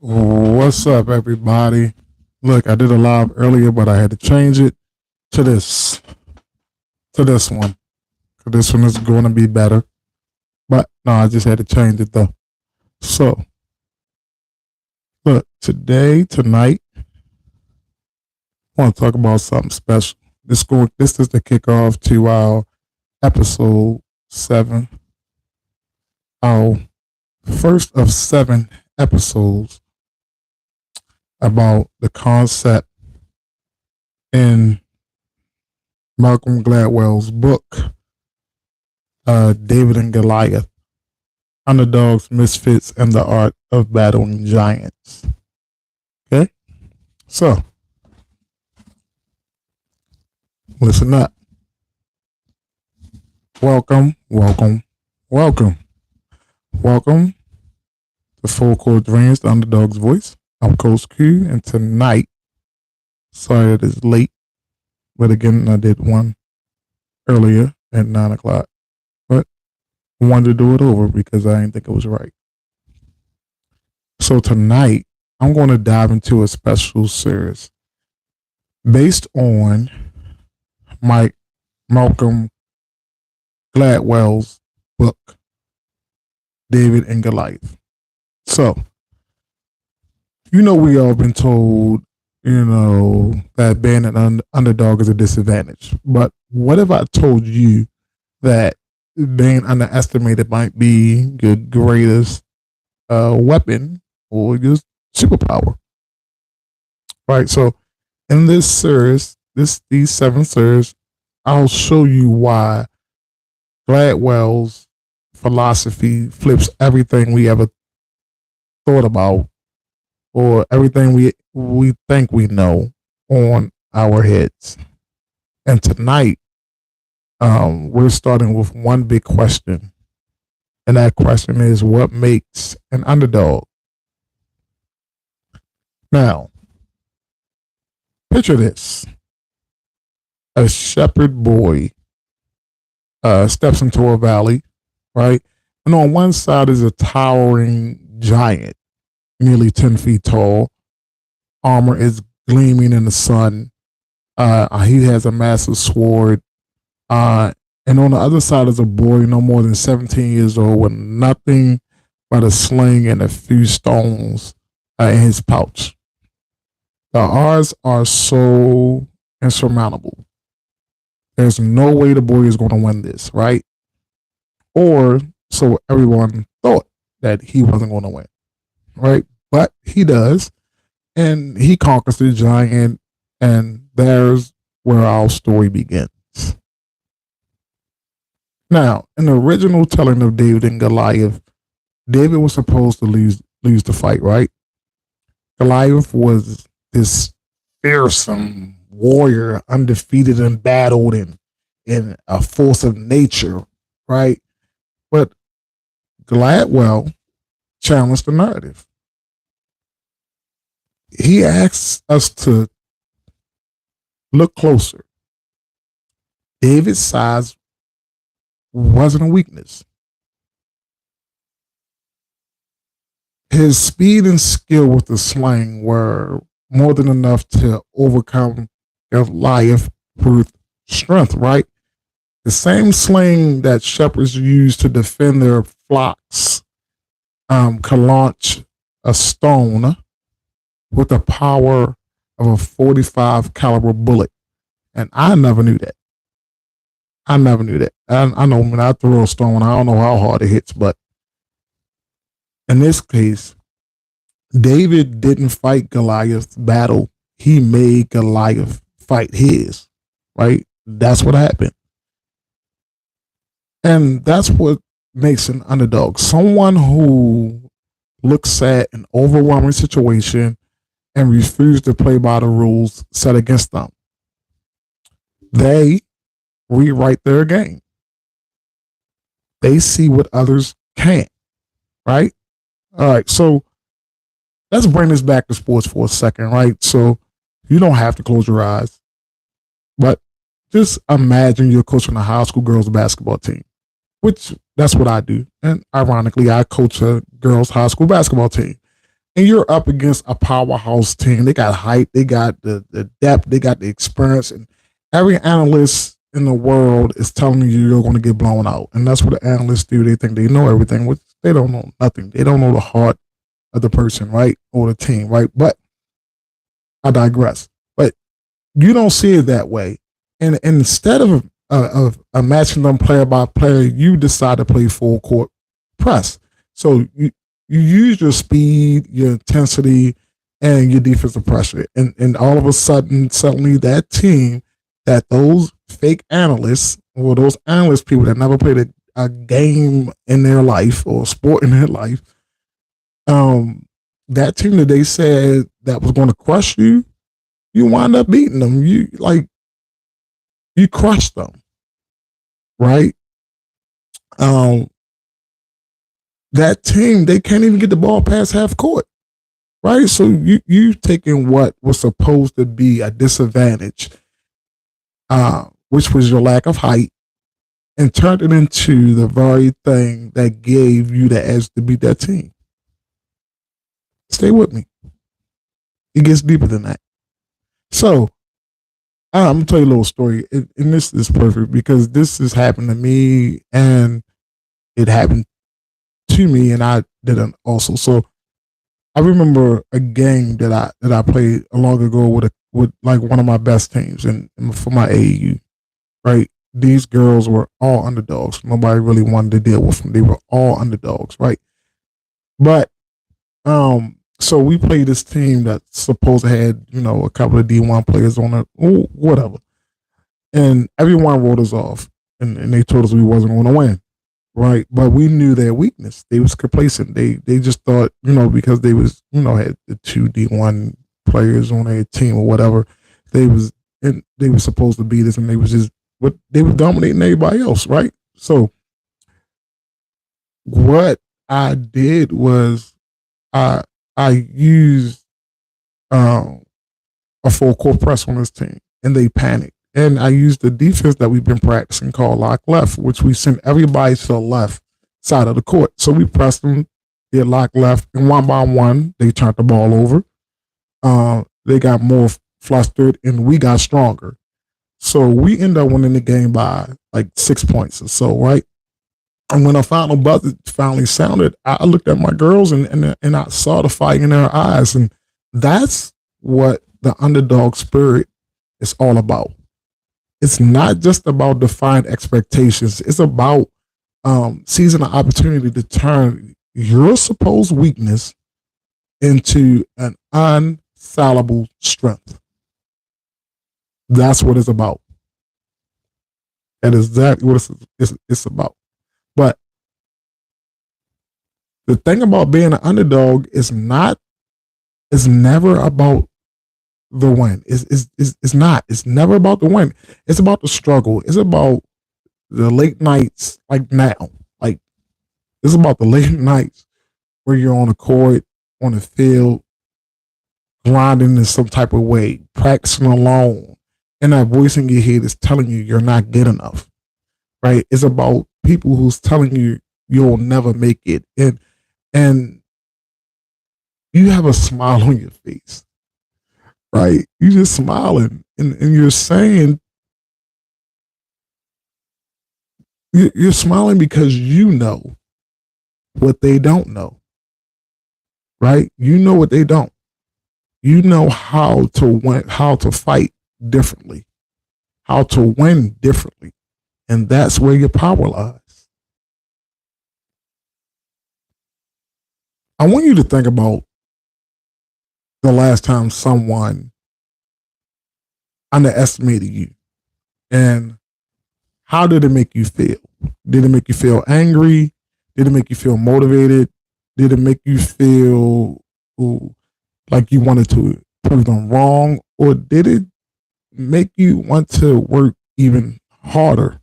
What's up, everybody? Look, I did a live earlier, but I had to change it to this one. So this one is going to be better. But no, I just had to change it though. So, look, tonight, I want to talk about something special. This is the kickoff to our episode 7, our first of 7 episodes about the concept in Malcolm Gladwell's book, David and Goliath, Underdogs, Misfits, and the Art of Battling Giants. Okay? So, listen up. Welcome to Full Court Dreams, the Underdog's Voice. I'm Coach Q, and tonight, sorry it is late, but again, I did one earlier at 9 o'clock, but I wanted to do it over because I didn't think it was right. So tonight, I'm going to dive into a special series based on Malcolm Gladwell's book, David and Goliath. So, we all been told, that being an underdog is a disadvantage. But what if I told you that being underestimated might be your greatest weapon or your superpower? Right. So, in this series, these 7 series, I'll show you why Gladwell's philosophy flips everything we ever thought about or everything we think we know on our heads. And tonight, we're starting with one big question. And that question is, what makes an underdog? Now, picture this. A shepherd boy steps into a valley, right? And on one side is a towering giant, nearly 10 feet tall. Armor is gleaming in the sun. He has a massive sword. And on the other side is a boy no more than 17 years old with nothing but a sling and a few stones in his pouch. The odds are so insurmountable. There's no way the boy is going to win this, right? Or so everyone thought that he wasn't going to win, right? But he does, and he conquers the giant, and there's where our story begins. Now, in the original telling of David and Goliath, David was supposed to lose the fight, right? Goliath was this fearsome warrior, undefeated and battled in a force of nature, right? But Gladwell challenged the narrative. He asks us to look closer. David's size wasn't a weakness. His speed and skill with the sling were more than enough to overcome Goliath with strength, right? The same sling that shepherds use to defend their flocks can launch a stone with the power of a 45 caliber bullet. And I never knew that. I know when I throw a stone, I don't know how hard it hits, but in this case, David didn't fight Goliath's battle. He made Goliath fight his, right? That's what happened. And that's what makes an underdog. Someone who looks at an overwhelming situation and refuses to play by the rules set against them. They rewrite their game. They see what others can't, right? All right, so let's bring this back to sports for a second, right? So you don't have to close your eyes, but just imagine you're coaching a high school girls basketball team, which that's what I do. And ironically, I coach a girls high school basketball team. and you're up against a powerhouse team. They got height, they got the depth, they got the experience, and every analyst in the world is telling you you're going to get blown out. And that's what the analysts do. They think they know everything, which they don't know nothing. They don't know the heart of the person, right? Or the team, right? But I digress. But you don't see it that way. And instead of matching them player by player, you decide to play full court press. So you use your speed, your intensity, and your defensive pressure. And all of a sudden, suddenly that team, that those fake analysts or those analyst people that never played a game in their life or a sport in their life, that team that they said that was going to crush you, you wind up beating them. You crush them, right? That team, they can't even get the ball past half court, right? So you taking what was supposed to be a disadvantage, which was your lack of height, and turned it into the very thing that gave you the edge to beat that team. Stay with me. It gets deeper than that. So I'm gonna tell you a little story, and this is perfect because this has happened to me, and it happened to me, and I didn't also. So I remember a game that I played long ago with like one of my best teams, and for my AAU, right? These girls were all underdogs. Nobody really wanted to deal with them. They were all underdogs, right? But so we played this team that supposed to had, a couple of D1 players on it, whatever. And everyone wrote us off, and they told us we wasn't going to win, right? But we knew their weakness. They was complacent. They just thought, because they was, had the two D1 players on their team or whatever, they was supposed to beat us, and they was just, but they were dominating everybody else, right? So what I did was I used a full court press on this team, and they panicked. And I used the defense that we've been practicing called lock left, which we sent everybody to the left side of the court. So we pressed them, did lock left, and one by one, they turned the ball over. They got more flustered, and we got stronger. So we ended up winning the game by like 6 points or so, right? And when the final buzzer finally sounded, I looked at my girls and I saw the fire in their eyes. And that's what the underdog spirit is all about. It's not just about defined expectations. It's about seizing the opportunity to turn your supposed weakness into an unsalable strength. That's what it's about. That is exactly what it's about. But the thing about being an underdog is never about the win. It's not. It's never about the win. It's about the struggle. It's about the late nights like now. Like, it's about the late nights where you're on the court, on the field, grinding in some type of way, practicing alone, and that voice in your head is telling you you're not good enough. Right? It's about people who's telling you you'll never make it, and you have a smile on your face, right? You just smiling, and you're saying you're smiling because you know what they don't know, right? You know what they don't. You know how to win, how to fight differently, how to win differently, and that's where your power lies. I want you to think about the last time someone underestimated you, and how did it make you feel? Did it make you feel angry? Did it make you feel motivated? Did it make you feel like you wanted to prove them wrong? Or did it make you want to work even harder?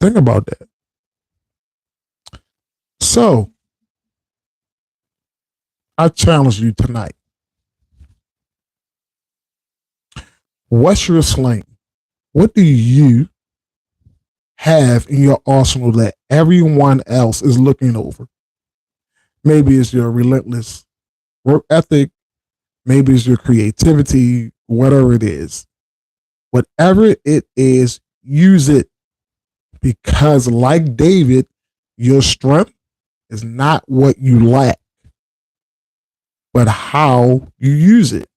Think about that. So, I challenge you tonight. What's your slang? What do you have in your arsenal that everyone else is looking over? Maybe it's your relentless work ethic. Maybe it's your creativity, whatever it is. Whatever it is, use it, because, like David, your strength is not what you lack, but how you use it.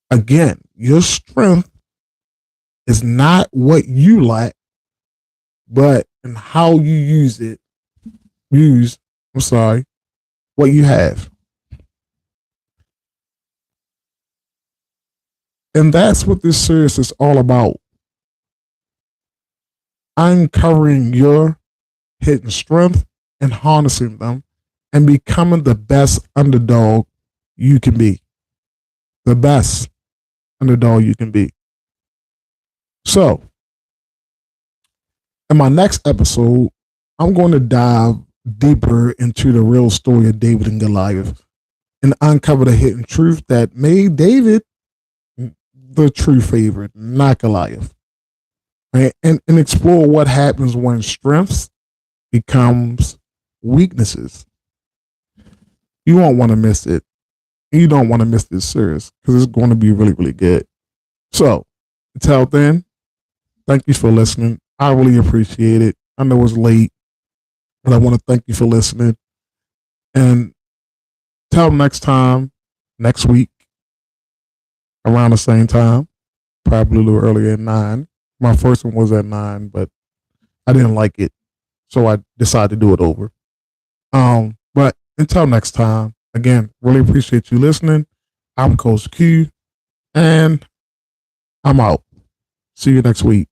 Again, your strength is not what you lack, but in how you use it. What you have. And that's what this series is all about. Uncovering your hidden strength and harnessing them and becoming the best underdog you can be. The best underdog you can be. So, in my next episode, I'm going to dive deeper into the real story of David and Goliath and uncover the hidden truth that made David the true favorite, not Goliath. Right? And explore what happens when strengths becomes weaknesses. You won't want to miss it. You don't want to miss this series because it's going to be really, really good. So, until then, thank you for listening. I really appreciate it. I know it's late, but I want to thank you for listening. And till next time, next week, around the same time, probably a little earlier at 9. My first one was at 9, but I didn't like it, so I decided to do it over. But until next time, again, really appreciate you listening. I'm Coach Q, and I'm out. See you next week.